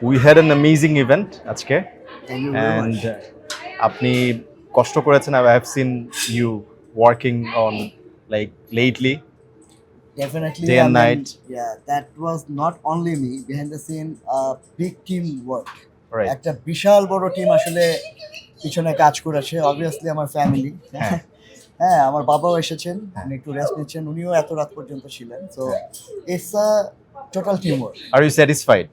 We had an amazing event আজকে Thank you very and much. আপনি কষ্ট করেছেন. I have seen you working on like lately. Definitely, Day and night. yeah, that was not only me behind the scene, big team work. Right. একটা বিশাল বড় team আসলে পিছনে কাজ করেছে, obviously আমার ফ্যামিলি। হ্যাঁ। হ্যাঁ, আমার বাবাও এসেছেন, হ্যাঁ। উনি একটু রেস্ট নিচ্ছেন, উনিও এত রাত পর্যন্ত ছিলেন। So it's a total team work. Are you satisfied?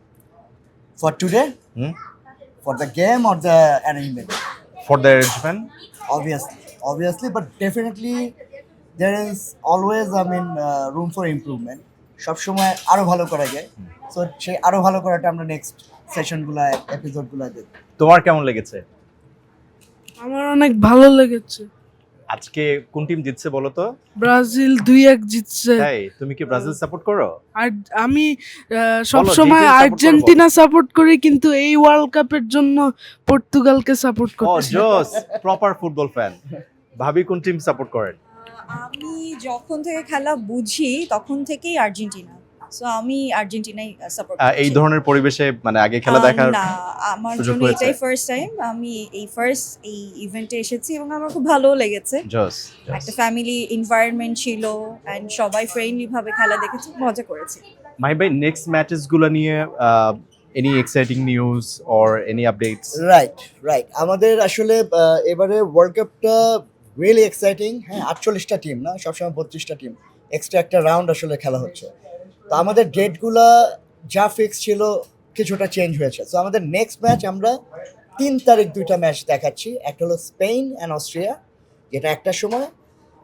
For today, Hmm? For the game or the arrangement? For the arrangement? Obviously, but definitely there is always, room for improvement. সবসময় আরো ভালো করা যায়। সো সেই আরো ভালো করাটা আমরা নেক্সট সেশনগুলো, এপিসোডগুলো দেখব। তোমার কেমন লেগেছে? আমার অনেক ভালো লেগেছে। আজকে কোন টিম জিতছে বলো তো? ব্রাজিল 2-1 জিতছে। তাই তুমি কি ব্রাজিল সাপোর্ট করো? আর আমি সবসময় যে team support করো আর্জেন্টিনা সাপোর্ট করি, কিন্তু এই ওয়ার্ল্ড কাপের জন্য পর্তুগালকে সাপোর্ট ও করছি। জোস, প্রপার ফুটবল ফ্যান। ভাবি কোন টিম সাপোর্ট করেন? আমি যখন থেকে খেলা বুঝি তখন থেকেই আর্জেন্টিনা, সো আমি আর্জেন্টিনাই সাপোর্ট এই ধরনের পরিবেশে মানে আগে খেলা দেখার না, আমার সুযোগ জন্য হয়েছে? এটাই ফার্স্ট টাইম আমি এই ইভেন্টে এসেছি এবং আমার খুব ভালো লেগেছে। জোস। একটা ফ্যামিলি এনভায়রনমেন্ট ছিল এন্ড সবাই ফ্রেন্ডলি ভাবে খেলা দেখেছি, মজা করেছি। মাই ভাই, নেক্সট ম্যাচেস গুলো নিয়ে any exciting news or any updates? Right, আমাদের আসলে এবারে ওয়ার্ল্ড কাপটা রিয়েলি এক্সাইটিং। হ্যাঁ, 48টা টিম না, সবসময় 32টা টিম, এক্সট্রা একটা রাউন্ড আসলে খেলা হচ্ছে। তো আমাদের ডেটগুলা যা ফিক্স ছিল কিছুটা চেঞ্জ হয়েছে। সো আমাদের নেক্সট ম্যাচ আমরা 3 তারিখ 2টা ম্যাচ দেখাচ্ছি। একটা হলো স্পেন অ্যান্ড অস্ট্রিয়া, যেটা 1টার সময়,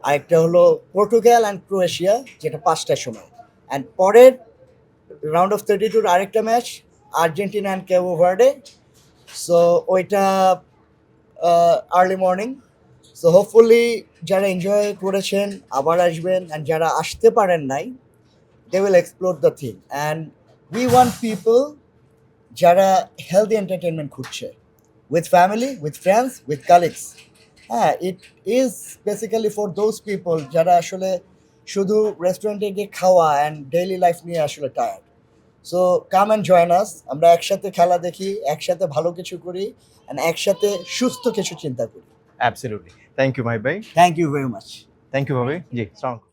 আর একটা হলো পর্তুগাল অ্যান্ড ক্রোয়েশিয়া, যেটা 5টার সময়। অ্যান্ড পরের রাউন্ড অফ 32 আরেকটা ম্যাচ আর্জেন্টিনা অ্যান্ড কেবো ভার্ডে। সো ওইটা আর্লি মর্নিং। সো হোপফুলি যারা এনজয় করেছেন আবার আসবেন, অ্যান্ড যারা আসতে পারেন নাই they will explore the thing, and we want people যারা healthy entertainment খুঁজছে, with family, with friends, with colleagues. হ্যাঁ, it is basically for those people যারা আসলে শুধু রেস্টুরেন্টে গিয়ে খাওয়া and daily life নিয়ে আসলে tired. So come and join us, আমরা একসাথে খেলা দেখি, একসাথে ভালো কিছু করি, and একসাথে সুস্থ কিছু চিন্তা করি। অ্যাবসলিউটলি। থ্যাংক ইউ মাই ভাই। Thank you very much. Thank you ভাবি। জি, আসসালামু আলাইকুম।